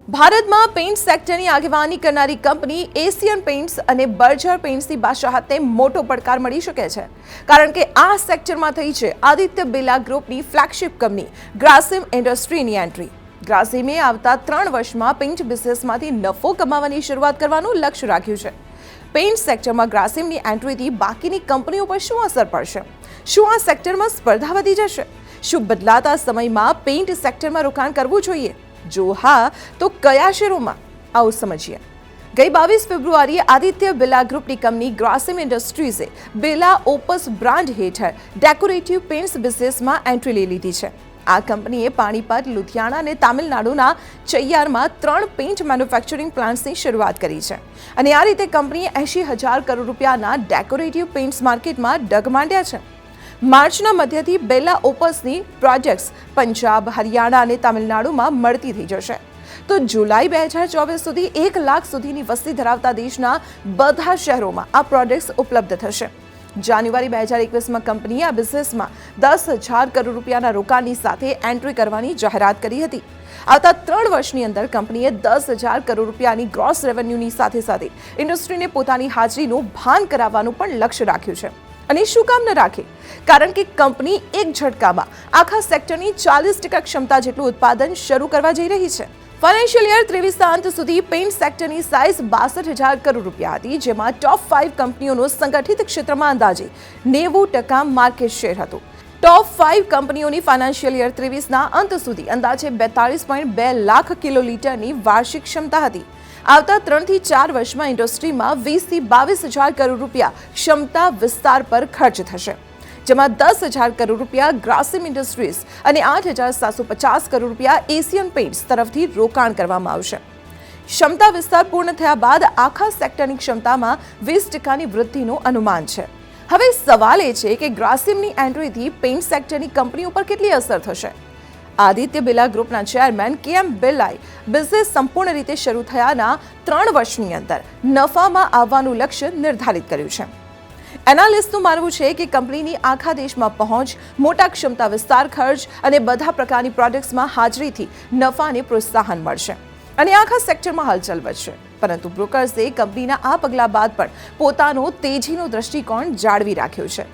ભારતમાં પેઇન્ટ સેક્ટરની આગેવાની કરનારી કંપની એશિયન પેઇન્ટ્સ અને બર્જર પેઇન્ટ્સની બાદશાહતને મોટો પડકાર મળી શકે છે, કારણ કે આ સેક્ટરમાં થઈ છે આદિત્ય બિરલા ગ્રુપની ફ્લેગશિપ કંપની ગ્રાસિમ ઇન્ડસ્ટ્રીની એન્ટ્રી. ગ્રાસિમે આવતા 3 વર્ષમાં પેઇન્ટ બિઝનેસમાંથી નફો કમાવાની શરૂઆત કરવાનું લક્ષ્ય રાખ્યું છે. પેઇન્ટ સેક્ટરમાં ગ્રાસિમની એન્ટ્રીથી બાકીની કંપનીઓ પર શું અસર પડશે? શું આ સેક્ટરમાં સ્પર્ધા વધી જશે? શું બદલાતા સમયમાં પેઇન્ટ સેક્ટરમાં રોકાણ કરવું જોઈએ? જો હા, તો કયા શેરોમાં? આવો સમજીએ. ગઈ 22 ફેબ્રુઆરીએ આદિત્ય બિરલા ગ્રુપની કંપની ગ્રાસિમ ઇન્ડસ્ટ્રીઝે બિરલા ઓપસ બ્રાન્ડ હેઠળ ડેકોરેટિવ પેઇન્ટ્સ બિઝનેસમાં એન્ટ્રી લઈ લીધી છે. આ કંપનીએ પાણીપત, લુધિયાણા અને તામિલનાડુના ચૈયારમાં 3 પેઇન્ટ મેન્યુફેક્ચરિંગ પ્લાન્ટ્સની શરૂઆત કરી છે અને આ રીતે કંપનીએ 80,000 કરોડ રૂપિયાના ડેકોરેટિવ પેઇન્ટ્સ માર્કેટમાં ડગ માંડ્યા છે. માર્ચના મધ્યથી બિરલા ઓપસની પ્રોજેક્ટ્સ પંજાબ, હરિયાણા અને તામિલનાડુમાં મળતી થઈ જશે. તો જુલાઈ 2024 સુધી 1 લાખ સુધીની વસ્તી ધરાવતા દેશના બધા શહેરોમાં આ પ્રોજેક્ટ્સ ઉપલબ્ધ થશે. જાન્યુઆરી 2021માં કંપનીએ આ બિઝનેસમાં 10,000 કરોડ રૂપિયાના રોકાણની સાથે એન્ટ્રી કરવાની જાહેરાત કરી હતી. આવતા 3 વર્ષની અંદર કંપનીએ 10,000 કરોડ રૂપિયાની ગ્રોસ રેવન્યુની સાથે સાથે ઇન્ડસ્ટ્રીને પોતાની હાજરીનું ભાન કરાવવાનું પણ લક્ષ્ય રાખ્યું છે. અને શું કામ ન રાખે? કારણ કે કંપની એક ઝટકામાં આખા સેક્ટરની 40% ક્ષમતા જેટલું ઉત્પાદન શરૂ કરવા જઈ રહી છે. ફાઇનાન્શિયલ યર 23ના અંત સુધી પેઇન્ટ સેક્ટરની સાઇઝ 62,000 કરોડ રૂપિયા હતી, જેમાં ટોપ 5 કંપનીઓનો સંગઠિત ક્ષેત્રમાં અંદાજે 90% માર્કેટ શેર હતું. ટોપ 5 કંપનીઓની ફાઇનાન્શિયલ યર 23ના અંત સુધી અંદાજે 42.2 લાખ કિલોલીટરની વાર્ષિક ક્ષમતા હતી. આવતા 3 થી 4 વર્ષમાં ઇન્ડસ્ટ્રીમાં 20 થી 22,000 કરોડ રૂપિયા ક્ષમતા વિસ્તાર પર ખર્ચ થશે, જેમાં 10,000 કરોડ રૂપિયા ગ્રાસિમ ઇન્ડસ્ટ્રીઝ અને 8,750 કરોડ રૂપિયા એશિયન પેઇન્ટ્સ તરફથી રોકાણ કરવામાં આવશે. ક્ષમતા વિસ્તાર પૂર્ણ થયા બાદ આખા સેક્ટરની ક્ષમતામાં 20%ની વૃદ્ધિનું અનુમાન છે. હવે સવાલ એ છે કે ગ્રાસિમની એન્ટ્રીથી પેઇન્ટ સેક્ટરની કંપનીઓ પર કેટલી અસર થશે? આદિત્ય બિરલા ગ્રુપના ચેરમેન કે.એમ. બિરલાએ બિઝનેસ સંપૂર્ણ રીતે શરૂ થયાના 3 વર્ષની અંદર નફામાં આવવાનું લક્ષ્ય નિર્ધારિત કર્યું છે. એનાલિસ્ટનું માનવું છે કે કંપનીની આખા દેશમાં પહોંચ, મોટા ક્ષમતા વિસ્તાર ખર્ચ અને બધા પ્રકારની પ્રોડક્ટ્સમાં હાજરીથી નફાને પ્રોત્સાહન મળશે અને આખા સેક્ટરમાં હલચલ વધશે. પરંતુ બ્રોકર્સે કંપનીના આ પગલા બાદ પણ પોતાનો તેજીનો દૃષ્ટિકોણ જાળવી રાખ્યો છે.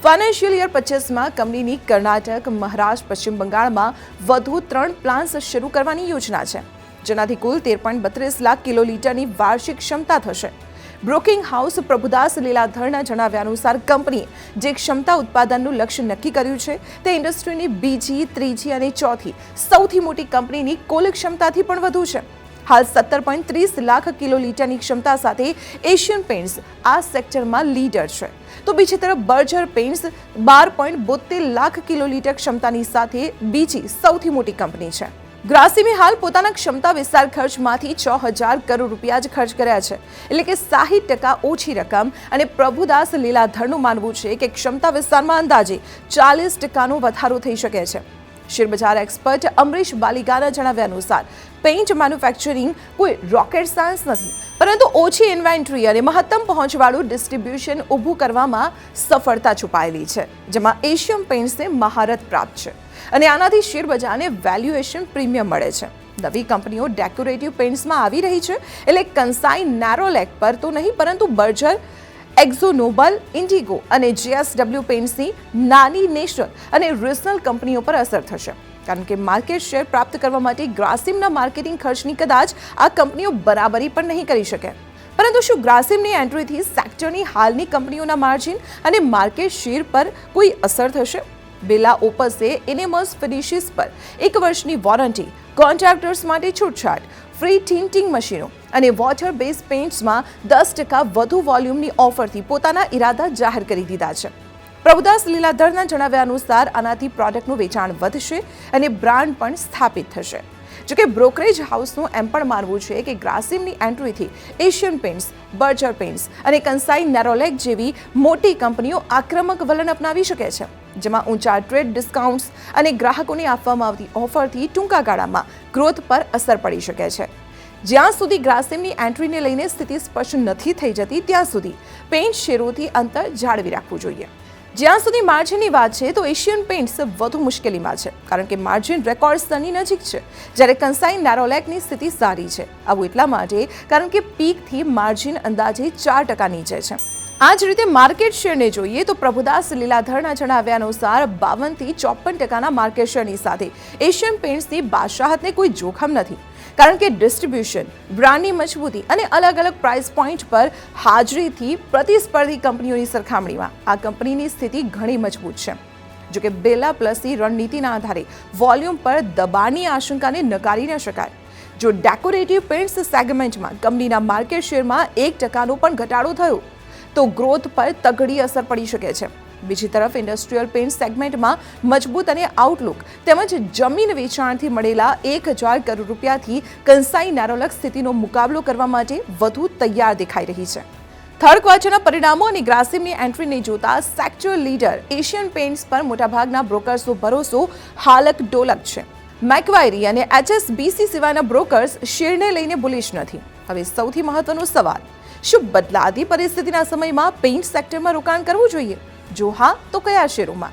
ફાઇનાન્શિયલ યર 25માં કંપનીની કર્ણાટક, મહારાષ્ટ્ર, પશ્ચિમ બંગાળમાં વધુ 3 પ્લાન્ટ્સ શરૂ કરવાની યોજના છે, જેનાથી કુલ 13.32 લાખ કિલોલીટરની વાર્ષિક ક્ષમતા થશે. બ્રોકિંગ હાઉસ પ્રભુદાસ લીલાધરના જણાવ્યા અનુસાર કંપનીએ જે ક્ષમતા ઉત્પાદનનું લક્ષ્ય નક્કી કર્યું છે તે ઇન્ડસ્ટ્રીની બીજી, ત્રીજી અને ચોથી સૌથી મોટી કંપનીની કુલ ક્ષમતાથી પણ વધુ છે. હાલ 17.30 લાખ કિલોલીટરની ક્ષમતા સાથે એશિયન પેઇન્ટ્સ આ સેક્ટરમાં લીડર છે, તો બીજી તરફ બર્જર પેઇન્ટ્સ 12.72 લાખ કિલોલીટર ક્ષમતાની સાથે બીજી સૌથી મોટી કંપની છે. ગ્રાસિમે હાલ પોતાના ક્ષમતા વિસ્તાર ખર્ચમાંથી 6,000 કરોડ રૂપિયા જ ખર્ચ કર્યા છે, એટલે કે 60% ઓછી રકમ. અને પ્રભુદાસ લીલાધરનું માનવું છે કે ક્ષમતા વિસ્તારમાં અંદાજે 40%નો વધારો થઈ શકે છે. શેરબજાર એક્સપર્ટ અમરીશ બાલિગાના જણાવ્યા અનુસાર પેઇન્ટ મેન્યુફેક્ચરિંગ કોઈ રોકેટ સાયન્સ નથી, પરંતુ ઓછી ઇન્વેન્ટરી અને મહત્તમ પહોંચવાળું ડિસ્ટ્રીબ્યુશન ઊભું કરવામાં સફળતા છુપાયેલી છે, જેમાં એશિયન પેઇન્ટ્સને મહારત પ્રાપ્ત છે અને આનાથી શેરબજારને વેલ્યુએશન પ્રીમિયમ મળે છે. નવી કંપનીઓ ડેકોરેટિવ પેઇન્ટ્સમાં આવી રહી છે, એટલે કંસાઈ નેરોલેક પર તો નહીં, પરંતુ બર્જર, એક્ઝો નોબલ, ઇન્ડિગો અને JSW પેઇન્ટ્સની નાની નેશનલ અને રિજનલ કંપનીઓ પર અસર થશે, કારણ કે માર્કેટ શેર પ્રાપ્ત કરવા માટે ગ્રાસિમના માર્કેટિંગ ખર્ચની કદાચ આ કંપનીઓ બરાબરી પણ નહીં કરી શકે. પરંતુ શું ગ્રાસિમની એન્ટ્રીથી સેક્ટરની હાલની કંપનીઓના માર્જિન અને માર્કેટ શેર પર કોઈ અસર થશે? બિરલા ઓપસે એનેમસ ફિનિશિસ પર 1 વર્ષની વોરંટી, કોન્ટ્રાક્ટર્સ માટે છૂટછાટ, ફ્રી ટિન્ટિંગ મશીનો અને વોટર બેઝ પેઇન્ટ્સમાં 10% વધુ વોલ્યુમની ઓફરથી પોતાના ઇરાદા જાહેર કરી દીધા છે. પ્રભુદાસ લીલાધરના જણાવ્યા અનુસાર આનાથી પ્રોડક્ટનું વેચાણ વધશે અને બ્રાન્ડ પણ સ્થાપિત થશે. જોકે બ્રોકરેજ હાઉસનું એમ પણ માનવું છે કે ગ્રાસિમની એન્ટ્રીથી એશિયન પેઇન્ટ્સ, બર્જર પેઇન્ટ્સ અને કંસાઈ નેરોલેક જેવી મોટી કંપનીઓ આક્રમક વલણ અપનાવી શકે છે, જેમાં ઊંચા ટ્રેડ ડિસ્કાઉન્ટ્સ અને ગ્રાહકોને આપવામાં આવતી ઓફરથી ટૂંકા ગાળામાં ગ્રોથ પર અસર પડી શકે છે. જ્યાં સુધી ગ્રાસિમની એન્ટ્રીને લઈને સ્થિતિ સ્પષ્ટ નથી થઈ જતી, ત્યાં સુધી પેઇન્ટ શેરોથી અંતર જાળવી રાખવું જોઈએ. જ્યાં સુધી માર્જિનની વાત છે તો એશિયન પેઇન્ટ્સ વધુ મુશ્કેલીમાં છે, કારણ કે માર્જિન રેકોર્ડ સ્તરની નજીક છે, જ્યારે કંસાઈ નેરોલેકની સ્થિતિ સારી છે. આવું એટલા માટે કારણ કે પીકથી માર્જિન અંદાજે 4% નીચે છે. આ જ રીતે માર્કેટ શેરને જોઈએ તો પ્રભુદાસ લીલાધરના જણાવ્યા અનુસાર 52 થી 54% માર્કેટ શેરની સાથે એશિયન પેઇન્ટ્સની બાદશાહતને કોઈ જોખમ નથી, કારણ કે ડિસ્ટ્રીબ્યુશન, બ્રાન્ડની મજબૂતી અને અલગ અલગ પ્રાઇસ પોઈન્ટ પર હાજરીથી પ્રતિસ્પર્ધી કંપનીઓની સરખામણીમાં આ કંપનીની સ્થિતિ ઘણી મજબૂત છે. જોકે બેલા પ્લસની રણનીતિના આધારે વોલ્યુમ પર દબાણની આશંકાને નકારી ન શકાય. જો ડેકોરેટિવ પેઇન્ટ્સ સેગમેન્ટમાં કંપનીના માર્કેટ શેરમાં 1%નો પણ ઘટાડો થયો તો ગ્રોથ પર તગડી અસર પડી શકે છે. બીજી તરફ ઇન્ડસ્ટ્રીયલ પેઇન્ટ સેગમેન્ટમાં મજબૂત અને આઉટલુક તેમજ જમીન વેચાણથી મળેલા 1000 કરોડ રૂપિયાથી કંસાઈ નેરોલેક સ્થિતિનો મુકાબલો કરવા માટે વધુ તૈયાર દેખાઈ રહી છે. થર્ડ ક્વાર્ટરના પરિણામો અને ગ્રાસિમની એન્ટ્રીને જોતા સેક્ટર લીડર એશિયન પેઇન્ટ્સ પર મોટાભાગના બ્રોકર્સનો ભરોસો હાલક ડોલક છે. મેક્વાયરી અને HSBC સિવાયના બ્રોકર્સ શેરને લઈને બુલિશ નથી. હવે સૌથી મહત્વનો સવાલ, શું બદલાતી પરિસ્થિતિના સમયમાં પેઇન્ટ સેક્ટરમાં રોકાણ કરવું જોઈએ? જો હા, તો કયા શેરોમાં?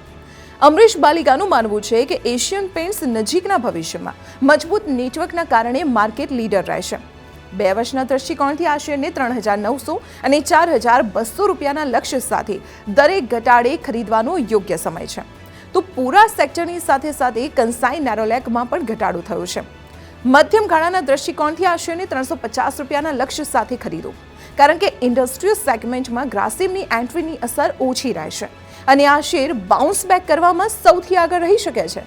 અમરીશ બાલિકાનું માનવું છે કે એશિયન પેઇન્ટ્સ નજીકના ભવિષ્યમાં મજબૂત નેટવર્કના કારણે માર્કેટ લીડર રહેશે. 2 વર્ષના દૃષ્ટિકોણથી આ શેરને 3900 અને 4200 રૂપિયાના લક્ષ્ય સાથે દરેક ઘટાડે ખરીદવાનો યોગ્ય સમય છે. તો પૂરા સેક્ટરની સાથે સાથે કંસાઈ નેરોલેકમાં પણ ઘટાડો થયો છે. મધ્યમ ગાળાના દૃષ્ટિકોણથી આ શેરને 350 રૂપિયાના લક્ષ્ય સાથે ખરીદો, કારણ કે ઇન્ડસ્ટ્રીયલ સેગમેન્ટમાં ગ્રાસિમની એન્ટ્રીની અસર ઓછી રહેશે અને આ શેર બાઉન્સ બેક કરવામાં સૌથી આગળ રહી શકે છે.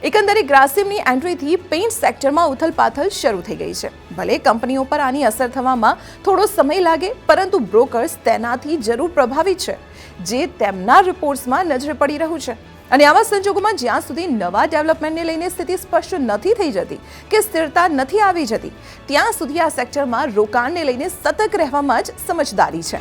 એકંદરે ગ્રાસિમની એન્ટ્રીથી પેઇન્ટ સેક્ટરમાં ઉથલપાથલ શરૂ થઈ ગઈ છે. ભલે કંપનીઓ પર આની અસર થવામાં થોડો સમય લાગે, પરંતુ બ્રોકર્સ તેનાથી જરૂર પ્રભાવિત છે, જે તેમના રિપોર્ટ્સમાં નજરે પડી રહ્યું છે. અને આવા સંજોગોમાં જ્યાં સુધી નવા ડેવલપમેન્ટને લઈને સ્થિતિ સ્પષ્ટ નથી થઈ જતી કે સ્થિરતા નથી આવી જતી, ત્યાં સુધી આ સેક્ટરમાં રોકાણને લઈને સતર્ક રહેવામાં જ સમજદારી છે.